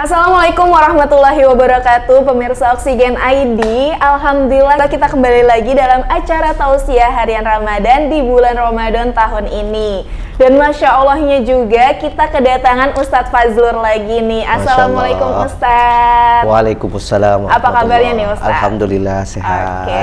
Assalamualaikum warahmatullahi wabarakatuh, pemirsa Oksigen ID. Alhamdulillah kita kembali lagi dalam acara tausiah harian Ramadan di bulan Ramadan tahun ini. Dan Masya Allahnya juga kita kedatangan Ustadz Fazlur lagi nih. Assalamualaikum Ustadz. Waalaikumsalam. Apa kabarnya nih Ustadz? Alhamdulillah sehat. Oke.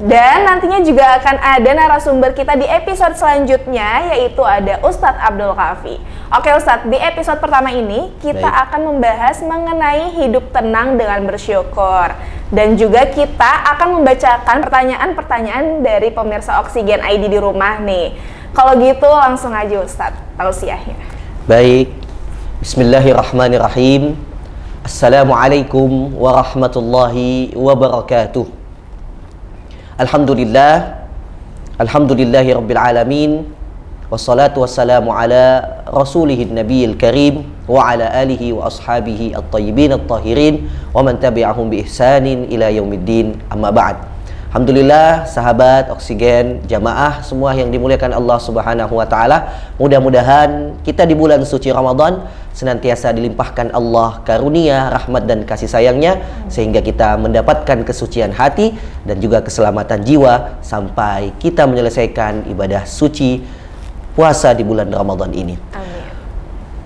Dan nantinya juga akan ada narasumber kita di episode selanjutnya, yaitu ada Ustadz Abdul Kafi. Oke Ustadz, di episode pertama ini kita akan membahas mengenai hidup tenang dengan bersyukur. Dan juga kita akan membacakan pertanyaan-pertanyaan dari pemirsa Oksigen ID di rumah nih. Kalau gitu langsung aja Ustadz, tausiahnya. Baik, Bismillahirrahmanirrahim. Assalamualaikum warahmatullahi wabarakatuh. Alhamdulillahi rabbil alamin. Wassalatu wassalamu ala rasulihin nabiyil karim wa ala alihi wa ashabihi at-tayyibin at-tahirin wa man tabi'ahum bi ihsanin ila yaumiddin, amma ba'd. Alhamdulillah sahabat Oksigen, jamaah semua yang dimuliakan Allah Subhanahu wa taala, mudah-mudahan kita di bulan suci Ramadan senantiasa dilimpahkan Allah karunia, rahmat dan kasih sayangnya, sehingga kita mendapatkan kesucian hati dan juga keselamatan jiwa sampai kita menyelesaikan ibadah suci puasa di bulan Ramadan ini. Amin.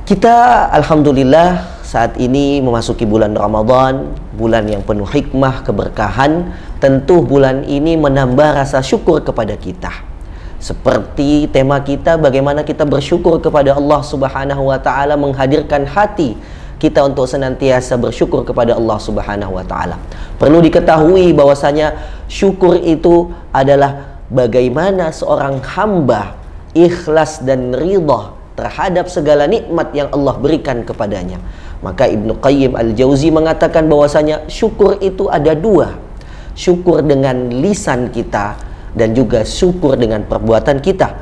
Kita alhamdulillah saat ini memasuki bulan Ramadan, bulan yang penuh hikmah, keberkahan. Tentu bulan ini menambah rasa syukur kepada kita. Seperti tema kita, bagaimana kita bersyukur kepada Allah Subhanahu wa taala, menghadirkan hati kita untuk senantiasa bersyukur kepada Allah Subhanahu wa taala. Perlu diketahui bahwasanya syukur itu adalah bagaimana seorang hamba ikhlas dan ridha terhadap segala nikmat yang Allah berikan kepadanya. Maka Ibnu Qayyim Al-Jauzi mengatakan bahwasanya syukur itu ada dua. Syukur dengan lisan kita dan juga syukur dengan perbuatan kita.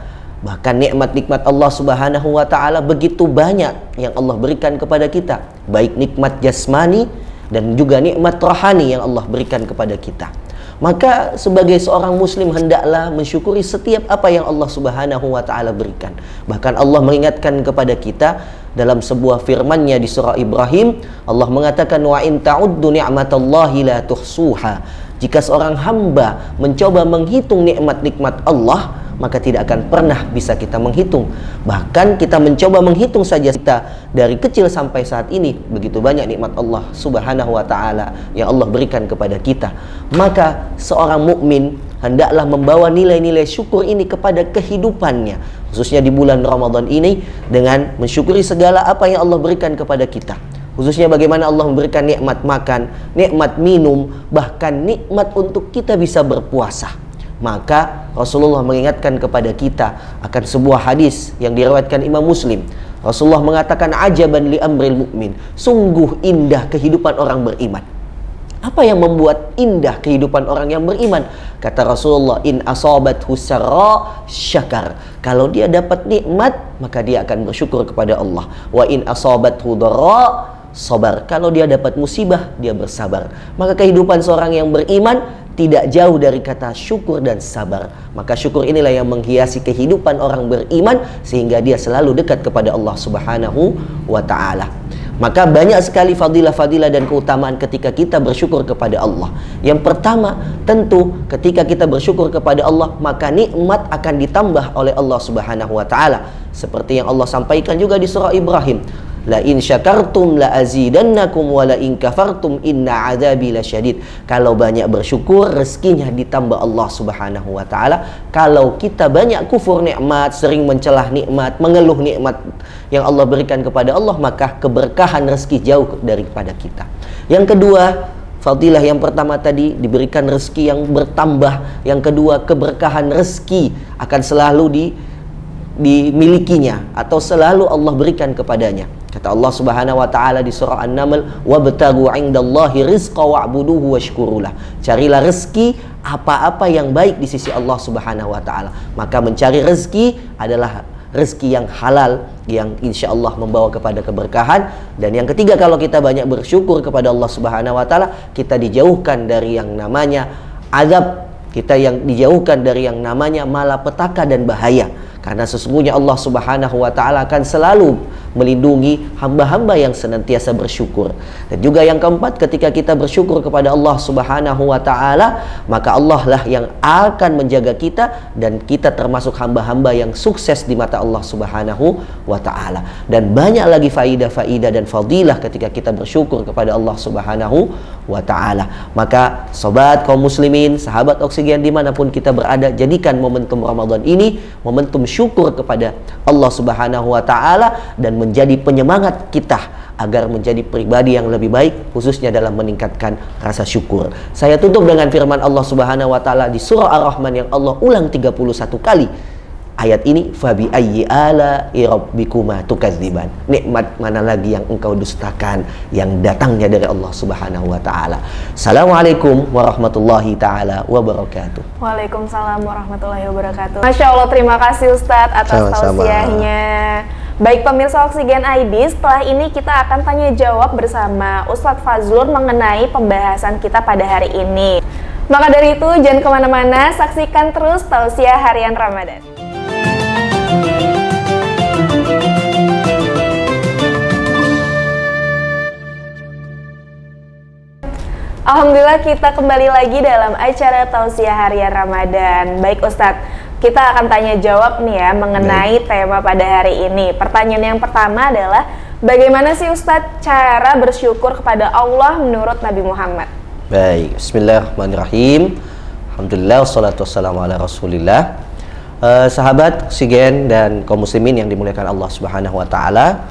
Bahkan nikmat-nikmat Allah Subhanahu wa taala begitu banyak yang Allah berikan kepada kita, baik nikmat jasmani dan juga nikmat rohani yang Allah berikan kepada kita. Maka sebagai seorang muslim hendaklah mensyukuri setiap apa yang Allah Subhanahu wa taala berikan. Bahkan Allah mengingatkan kepada kita dalam sebuah firman-Nya di surah Ibrahim, Allah mengatakan wa in ta'uddu ni'matallahi la tuhsuha. Jika seorang hamba mencoba menghitung nikmat-nikmat Allah, maka tidak akan pernah bisa kita menghitung. Bahkan kita mencoba menghitung saja kita dari kecil sampai saat ini, begitu banyak nikmat Allah Subhanahu wa taala yang Allah berikan kepada kita. Maka seorang mukmin hendaklah membawa nilai-nilai syukur ini kepada kehidupannya, khususnya di bulan Ramadan ini, dengan mensyukuri segala apa yang Allah berikan kepada kita. Khususnya bagaimana Allah memberikan nikmat makan, nikmat minum, bahkan nikmat untuk kita bisa berpuasa. Maka Rasulullah mengingatkan kepada kita akan sebuah hadis yang diriwayatkan Imam Muslim. Rasulullah mengatakan, ajaban li amril mu'min, sungguh indah kehidupan orang beriman. Apa yang membuat indah kehidupan orang yang beriman? Kata Rasulullah, in asabathu sarra syakar. Kalau dia dapat nikmat, maka dia akan bersyukur kepada Allah. Wa in asabathu dharra sabar. Kalau dia dapat musibah, dia bersabar. Maka kehidupan seorang yang beriman tidak jauh dari kata syukur dan sabar. Maka syukur inilah yang menghiasi kehidupan orang beriman, sehingga dia selalu dekat kepada Allah Subhanahu wa ta'ala. Maka banyak sekali fadilah-fadilah dan keutamaan ketika kita bersyukur kepada Allah. Yang pertama, tentu ketika kita bersyukur kepada Allah, maka nikmat akan ditambah oleh Allah Subhanahu wa ta'ala. Seperti yang Allah sampaikan juga di surah Ibrahim, la in syakartum la azidannakum wa la in kafartum inna adzabi lasyadid. Kalau banyak bersyukur, rezekinya ditambah Allah Subhanahu wa taala. Kalau kita banyak kufur nikmat, sering mencelah nikmat, mengeluh nikmat yang Allah berikan kepada Allah, maka keberkahan rezeki jauh daripada kita. Yang kedua, fadilah yang pertama tadi diberikan rezeki yang bertambah. Yang kedua, keberkahan rezeki akan selalu dimilikinya atau selalu Allah berikan kepadanya. Kata Allah Subhanahu wa taala di surah An-Naml, wabtagu 'indallahi rizqa wa'buduhu washkurulah. Carilah rezeki apa-apa yang baik di sisi Allah Subhanahu wa taala. Maka mencari rezeki adalah rezeki yang halal, yang insya Allah membawa kepada keberkahan. Dan yang ketiga, kalau kita banyak bersyukur kepada Allah Subhanahu wa taala, kita dijauhkan dari yang namanya azab, kita yang dijauhkan dari yang namanya malapetaka dan bahaya. Karena sesungguhnya Allah Subhanahu wa taala akan selalu melindungi hamba-hamba yang senantiasa bersyukur. Dan juga yang keempat, ketika kita bersyukur kepada Allah Subhanahu wa taala, maka Allah lah yang akan menjaga kita dan kita termasuk hamba-hamba yang sukses di mata Allah Subhanahu wa taala. Dan banyak lagi faidah-faidah dan fadilah ketika kita bersyukur kepada Allah Subhanahu wa taala. Maka sobat kaum muslimin, sahabat Oksigen dimanapun kita berada, jadikan momentum Ramadan ini momentum syukur kepada Allah Subhanahu wa taala dan menjadi penyemangat kita agar menjadi pribadi yang lebih baik, khususnya dalam meningkatkan rasa syukur. Saya tutup dengan firman Allah Subhanahu wa taala di surah Ar-Rahman yang Allah ulang 31 kali ayat ini, fabi ayyi ala'i rabbikuma tukadziban. Nikmat mana lagi yang engkau dustakan yang datangnya dari Allah Subhanahu wa taala. Assalamualaikum warahmatullahi taala wabarakatuh. Waalaikumsalam warahmatullahi wabarakatuh. Masya Allah, terima kasih Ustadz atas tausiahnya. Baik pemirsa Oksigen ID, setelah ini kita akan tanya jawab bersama Ustadz Fazlur mengenai pembahasan kita pada hari ini. Maka dari itu jangan kemana-mana, saksikan terus tausiah harian Ramadan. Alhamdulillah kita kembali lagi dalam acara tausiah harian Ramadan. Baik Ustadz, kita akan tanya jawab nih ya mengenai tema pada hari ini. Pertanyaan yang pertama adalah, bagaimana sih Ustadz cara bersyukur kepada Allah menurut Nabi Muhammad? Baik, bismillahirrahmanirrahim. Alhamdulillah, wassalatu wassalamu ala rasulillah. Sahabat Oksigen dan kaum muslimin yang dimuliakan Allah Subhanahu wa taala,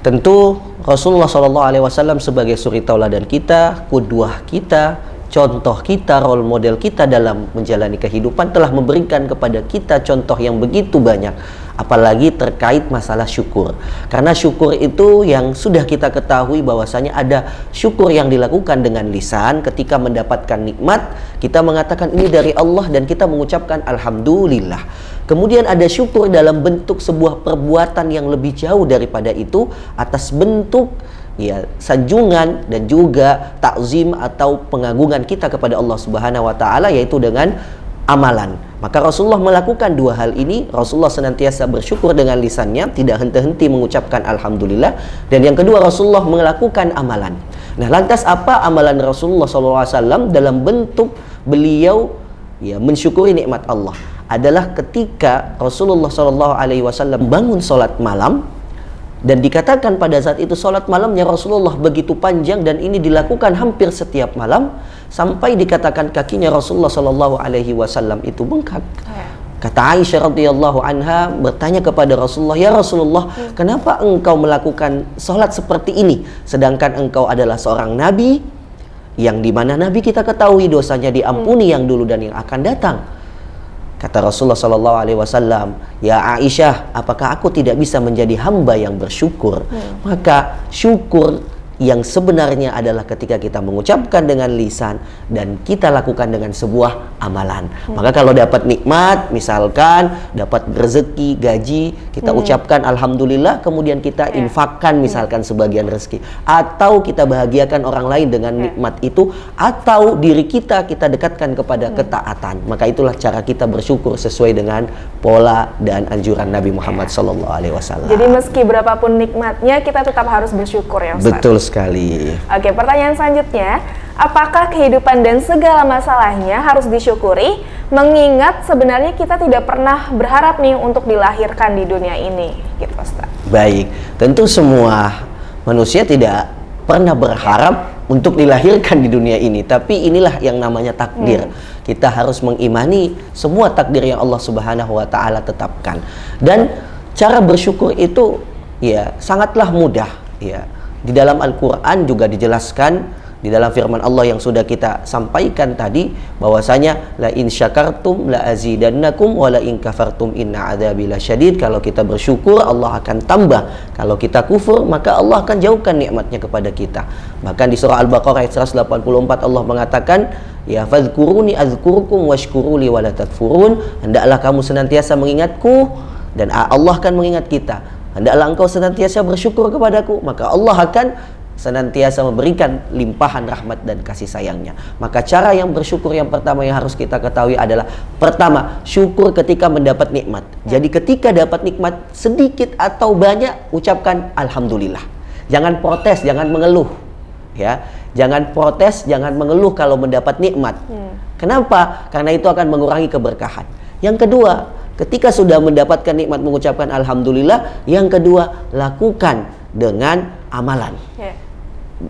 tentu Rasulullah SAW sebagai suri tauladan kita, qudwah kita, contoh kita, role model kita dalam menjalani kehidupan, telah memberikan kepada kita contoh yang begitu banyak, apalagi terkait masalah syukur. Karena syukur itu yang sudah kita ketahui bahwasanya ada syukur yang dilakukan dengan lisan ketika mendapatkan nikmat, kita mengatakan ini dari Allah dan kita mengucapkan alhamdulillah. Kemudian ada syukur dalam bentuk sebuah perbuatan yang lebih jauh daripada itu atas bentuk ya sanjungan dan juga takzim atau pengagungan kita kepada Allah Subhanahu wa taala, yaitu dengan amalan. Maka Rasulullah melakukan dua hal ini. Rasulullah senantiasa bersyukur dengan lisannya, tidak henti-henti mengucapkan alhamdulillah, dan yang kedua Rasulullah melakukan amalan. Nah, lantas apa amalan Rasulullah SAW dalam bentuk beliau ya mensyukuri nikmat Allah? Adalah ketika Rasulullah SAW bangun sholat malam, dan dikatakan pada saat itu sholat malamnya Rasulullah begitu panjang dan ini dilakukan hampir setiap malam, sampai dikatakan kakinya Rasulullah SAW itu bengkak. Kata Aisyah radhiyallahu anha bertanya kepada Rasulullah, ya Rasulullah, kenapa engkau melakukan sholat seperti ini sedangkan engkau adalah seorang nabi yang dimana nabi kita ketahui dosanya diampuni yang dulu dan yang akan datang. Kata Rasulullah SAW, ya Aisyah, apakah aku tidak bisa menjadi hamba yang bersyukur? Maka syukur yang sebenarnya adalah ketika kita mengucapkan dengan lisan dan kita lakukan dengan sebuah amalan. Maka kalau dapat nikmat, misalkan dapat rezeki, gaji, kita ucapkan alhamdulillah, kemudian kita infakkan misalkan sebagian rezeki, atau kita bahagiakan orang lain dengan nikmat itu, atau diri kita dekatkan kepada ketaatan. Maka itulah cara kita bersyukur sesuai dengan pola dan anjuran Nabi Muhammad SAW. Jadi meski berapapun nikmatnya, kita tetap harus bersyukur ya Ustaz. Betul sekali. Oke, pertanyaan selanjutnya, apakah kehidupan dan segala masalahnya harus disyukuri, mengingat sebenarnya kita tidak pernah berharap nih untuk dilahirkan di dunia ini, gitu Ustaz? Baik, tentu semua manusia tidak pernah berharap untuk dilahirkan di dunia ini, tapi inilah yang namanya takdir. Kita harus mengimani semua takdir yang Allah Subhanahu wa taala tetapkan. Dan cara bersyukur itu ya sangatlah mudah ya. Di dalam Al-Quran juga dijelaskan di dalam firman Allah yang sudah kita sampaikan tadi, bahwasanya la in syakartum la azidannakum wa la in kafartum inna adzabi lasyadid. Kalau kita bersyukur Allah akan tambah, kalau kita kufur maka Allah akan jauhkan nikmatnya kepada kita. Bahkan di surah Al-Baqarah ayat 184 Allah mengatakan, ya fadhkuruni azkurukum washkuruli wa la takfurun. Hendaklah kamu senantiasa mengingatku dan Allah akan mengingat kita. Hendaklah engkau senantiasa bersyukur kepadaku, maka Allah akan senantiasa memberikan limpahan rahmat dan kasih sayangnya. Maka cara yang bersyukur yang pertama yang harus kita ketahui adalah, pertama, syukur ketika mendapat nikmat. Jadi ketika dapat nikmat sedikit atau banyak, ucapkan alhamdulillah. Jangan protes, jangan mengeluh. Ya, jangan protes, jangan mengeluh kalau mendapat nikmat. Kenapa? Karena itu akan mengurangi keberkahan. Yang kedua, ketika sudah mendapatkan nikmat mengucapkan alhamdulillah. Yang kedua, lakukan dengan amalan.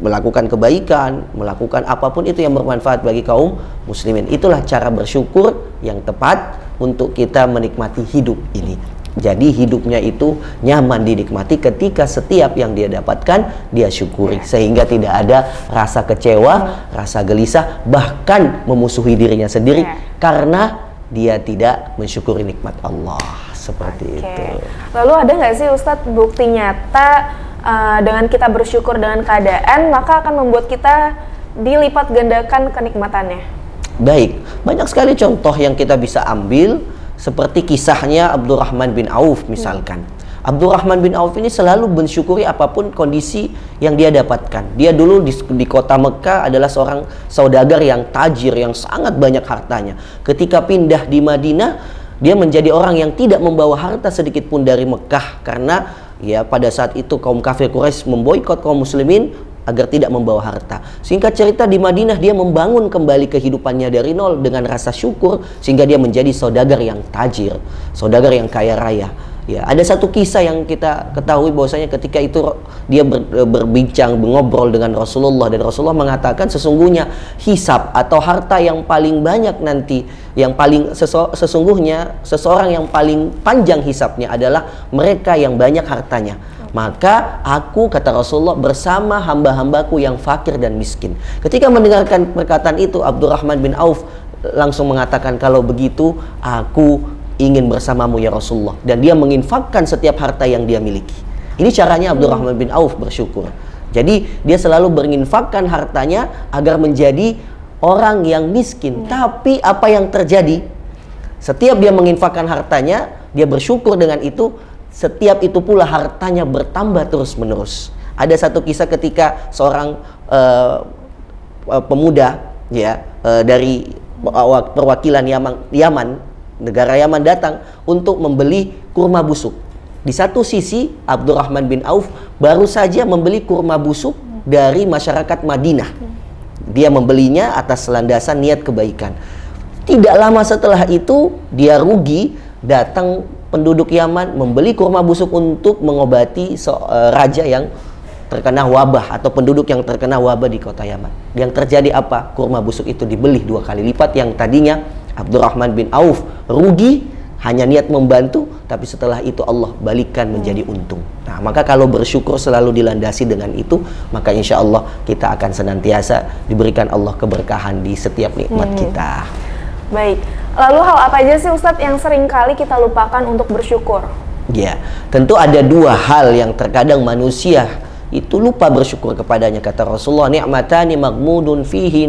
Melakukan kebaikan, melakukan apapun itu yang bermanfaat bagi kaum muslimin. Itulah cara bersyukur yang tepat untuk kita menikmati hidup ini. Jadi hidupnya itu nyaman dinikmati ketika setiap yang dia dapatkan dia syukuri, sehingga tidak ada rasa kecewa, rasa gelisah, bahkan memusuhi dirinya sendiri karena dia tidak mensyukuri nikmat Allah. Seperti itu. Lalu ada nggak sih Ustadz bukti nyata dengan kita bersyukur dengan keadaan, maka akan membuat kita dilipat gandakan kenikmatannya? Baik, banyak sekali contoh yang kita bisa ambil, seperti kisahnya Abdurrahman bin Auf misalkan. Abdurrahman bin Auf ini selalu mensyukuri apapun kondisi yang dia dapatkan. Dia dulu di kota Mekah adalah seorang saudagar yang tajir, yang sangat banyak hartanya. Ketika pindah di Madinah, dia menjadi orang yang tidak membawa harta sedikit pun dari Mekah, karena ya pada saat itu kaum kafir Quraisy memboikot kaum muslimin agar tidak membawa harta. Singkat cerita, di Madinah dia membangun kembali kehidupannya dari nol dengan rasa syukur, sehingga dia menjadi saudagar yang tajir, saudagar yang kaya raya. Ya, ada satu kisah yang kita ketahui bahwasanya ketika itu dia berbincang, mengobrol dengan Rasulullah, dan Rasulullah mengatakan sesungguhnya hisab atau harta yang paling banyak nanti, yang paling sesungguhnya seseorang yang paling panjang hisabnya adalah mereka yang banyak hartanya. Maka aku, kata Rasulullah, bersama hamba-hambaku yang fakir dan miskin. Ketika mendengarkan perkataan itu, Abdurrahman bin Auf langsung mengatakan, kalau begitu aku ingin bersamamu ya Rasulullah. Dan dia menginfakkan setiap harta yang dia miliki. Ini caranya Abdurrahman bin Auf bersyukur. Jadi dia selalu menginfakkan hartanya agar menjadi orang yang miskin. Tapi apa yang terjadi? Setiap dia menginfakkan hartanya, dia bersyukur dengan itu, setiap itu pula hartanya bertambah terus menerus. Ada satu kisah ketika seorang pemuda ya dari perwakilan Yaman, negara Yaman, datang untuk membeli kurma busuk. Di satu sisi Abdurrahman bin Auf baru saja membeli kurma busuk dari masyarakat Madinah. Dia membelinya atas landasan niat kebaikan. Tidak lama setelah itu dia rugi, datang penduduk Yaman membeli kurma busuk untuk mengobati raja yang terkena wabah atau penduduk yang terkena wabah di kota Yaman. Yang terjadi apa? Kurma busuk itu dibeli 2 kali lipat. Yang tadinya Abdurrahman bin Auf rugi, hanya niat membantu, tapi setelah itu Allah balikkan menjadi untung. Nah, maka kalau bersyukur selalu dilandasi dengan itu, maka insya Allah kita akan senantiasa diberikan Allah keberkahan di setiap nikmat kita. Baik, lalu hal apa aja sih Ustadz yang sering kali kita lupakan untuk bersyukur? Ya, tentu ada 2 hal yang terkadang manusia itu lupa bersyukur kepadanya. Kata Rasulullah, ni'matani maghmudun fihi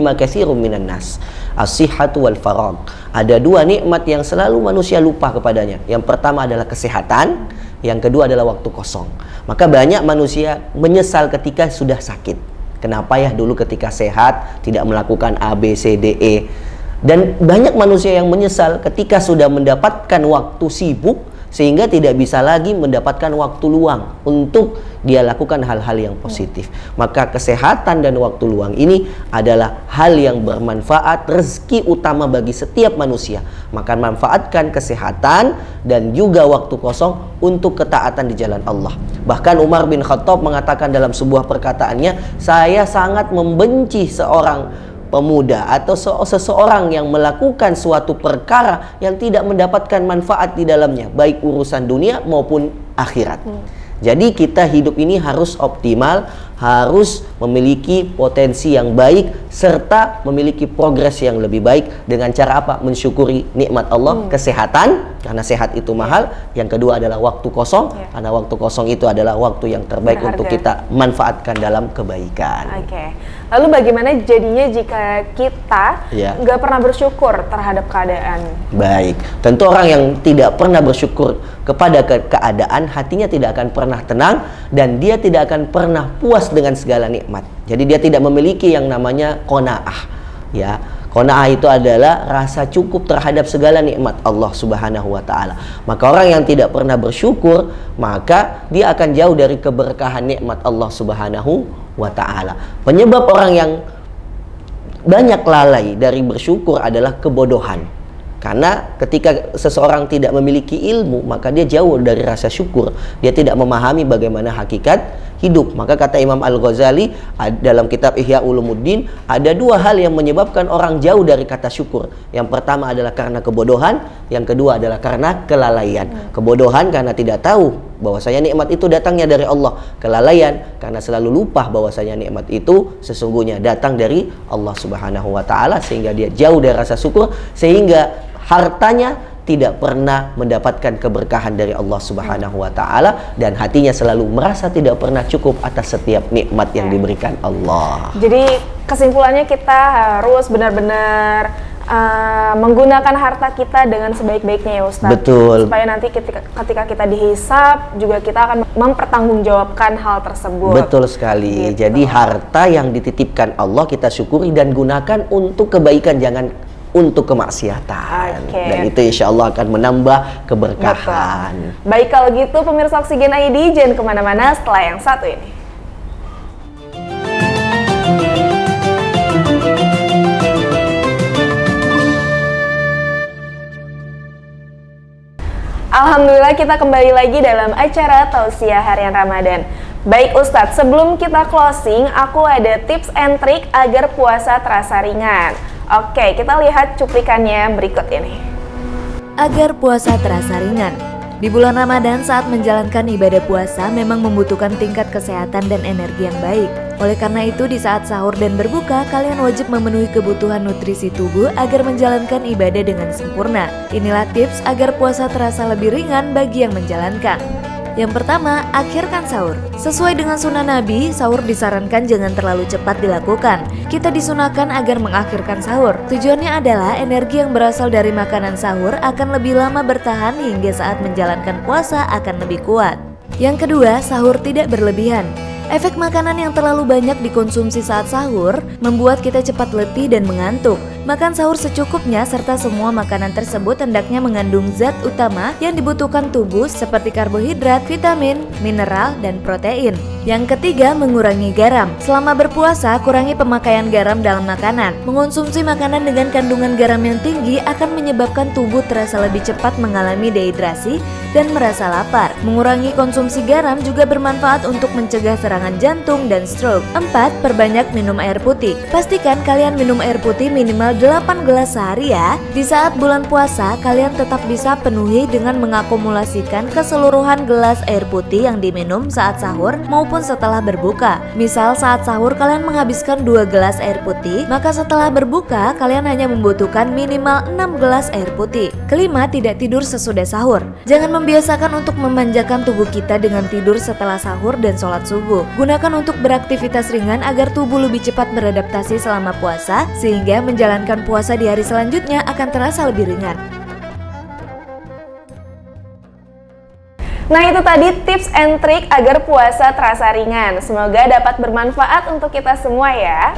ma katsirun minan nas, as-sihhatu wal faragh. Ada 2 nikmat yang selalu manusia lupa kepadanya. Yang pertama adalah kesehatan, yang kedua adalah waktu kosong. Maka banyak manusia menyesal ketika sudah sakit. Kenapa ya dulu ketika sehat tidak melakukan A, B, C, D, E. Dan banyak manusia yang menyesal ketika sudah mendapatkan waktu sibuk, sehingga tidak bisa lagi mendapatkan waktu luang untuk dia lakukan hal-hal yang positif. Maka kesehatan dan waktu luang ini adalah hal yang bermanfaat, rezeki utama bagi setiap manusia. Maka manfaatkan kesehatan dan juga waktu kosong untuk ketaatan di jalan Allah. Bahkan Umar bin Khattab mengatakan dalam sebuah perkataannya, saya sangat membenci seorang pemuda atau seseorang yang melakukan suatu perkara yang tidak mendapatkan manfaat di dalamnya, baik urusan dunia maupun akhirat. Jadi kita hidup ini harus optimal, harus memiliki potensi yang baik, serta memiliki progres yang lebih baik. Dengan cara apa? Mensyukuri nikmat Allah, kesehatan, karena sehat itu mahal. Yang kedua adalah waktu kosong, karena waktu kosong itu adalah waktu yang terbaik untuk kita manfaatkan dalam kebaikan. Oke. Lalu bagaimana jadinya jika kita Ya. nggak pernah bersyukur terhadap keadaan? Baik, tentu orang yang tidak pernah bersyukur kepada keadaan, hatinya tidak akan pernah tenang dan dia tidak akan pernah puas dengan segala nikmat. Jadi dia tidak memiliki yang namanya qanaah. Ya, qanaah itu adalah rasa cukup terhadap segala nikmat Allah Subhanahu wa taala. Maka orang yang tidak pernah bersyukur, maka dia akan jauh dari keberkahan nikmat Allah Subhanahu wa taala. Penyebab orang yang banyak lalai dari bersyukur adalah kebodohan. Karena ketika seseorang tidak memiliki ilmu, maka dia jauh dari rasa syukur. Dia tidak memahami bagaimana hakikat hidup. Maka kata Imam Al-Ghazali dalam kitab Ihya Ulumuddin, ada dua hal yang menyebabkan orang jauh dari kata syukur. Yang pertama adalah karena kebodohan, yang kedua adalah karena kelalaian. Kebodohan karena tidak tahu bahwasanya nikmat itu datangnya dari Allah. Kelalaian karena selalu lupa bahwasanya nikmat itu sesungguhnya datang dari Allah Subhanahu wa taala, sehingga dia jauh dari rasa syukur, sehingga hartanya tidak pernah mendapatkan keberkahan dari Allah Subhanahu wa taala, dan hatinya selalu merasa tidak pernah cukup atas setiap nikmat yang diberikan Allah. Jadi kesimpulannya kita harus benar-benar menggunakan harta kita dengan sebaik-baiknya ya Ustadz. Betul. Supaya nanti ketika kita dihisab juga kita akan mempertanggungjawabkan hal tersebut. Betul sekali. Gitu. Jadi harta yang dititipkan Allah kita syukuri dan gunakan untuk kebaikan, jangan untuk kemaksiatan. Oke. Dan itu insya Allah akan menambah keberkahan. Betul. Baik, kalau gitu pemirsa Oksigen ID jangan kemana-mana setelah yang satu ini. Alhamdulillah kita kembali lagi dalam acara Tausiah Harian Ramadan. Baik Ustadz, sebelum kita closing, aku ada tips and trik agar puasa terasa ringan. Oke, kita lihat cuplikannya berikut ini. Agar puasa terasa ringan. Di bulan Ramadan saat menjalankan ibadah puasa memang membutuhkan tingkat kesehatan dan energi yang baik. Oleh karena itu di saat sahur dan berbuka kalian wajib memenuhi kebutuhan nutrisi tubuh agar menjalankan ibadah dengan sempurna. Inilah tips agar puasa terasa lebih ringan bagi yang menjalankan. Yang pertama, akhirkan sahur. Sesuai dengan sunnah Nabi, sahur disarankan jangan terlalu cepat dilakukan. Kita disunahkan agar mengakhirkan sahur. Tujuannya adalah energi yang berasal dari makanan sahur akan lebih lama bertahan hingga saat menjalankan puasa akan lebih kuat. Yang kedua, sahur tidak berlebihan. Efek makanan yang terlalu banyak dikonsumsi saat sahur membuat kita cepat letih dan mengantuk. Makan sahur secukupnya serta semua makanan tersebut hendaknya mengandung zat utama yang dibutuhkan tubuh seperti karbohidrat, vitamin, mineral, dan protein. Yang ketiga, mengurangi garam. Selama berpuasa, kurangi pemakaian garam dalam makanan. Mengonsumsi makanan dengan kandungan garam yang tinggi akan menyebabkan tubuh terasa lebih cepat mengalami dehidrasi dan merasa lapar. Mengurangi konsumsi garam juga bermanfaat untuk mencegah serangan jantung dan stroke. 4. Perbanyak minum air putih. Pastikan kalian minum air putih minimal 8 gelas sehari ya. Di saat bulan puasa, kalian tetap bisa penuhi dengan mengakumulasikan keseluruhan gelas air putih yang diminum saat sahur maupun setelah berbuka. Misal saat sahur kalian menghabiskan 2 gelas air putih, maka setelah berbuka kalian hanya membutuhkan minimal 6 gelas air putih. Kelima, tidak tidur sesudah sahur. Jangan membiasakan untuk memanjakan tubuh kita dengan tidur setelah sahur dan sholat subuh. Gunakan untuk beraktivitas ringan agar tubuh lebih cepat beradaptasi selama puasa, sehingga menjalankan puasa di hari selanjutnya akan terasa lebih ringan. Nah itu tadi tips and trik agar puasa terasa ringan. Semoga dapat bermanfaat untuk kita semua ya.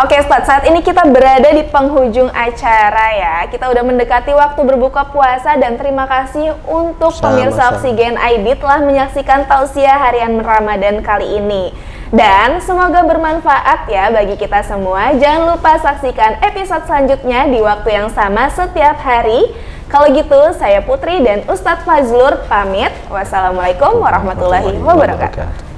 Oke Ustadz, saat ini kita berada di penghujung acara ya. Kita udah mendekati waktu berbuka puasa dan terima kasih untuk pemirsa Oksigen ID telah menyaksikan Tausiah Harian Ramadan kali ini. Dan semoga bermanfaat ya bagi kita semua. Jangan lupa saksikan episode selanjutnya di waktu yang sama setiap hari. Kalau gitu, saya Putri dan Ustadz Fazlur pamit. Wassalamualaikum warahmatullahi wabarakatuh.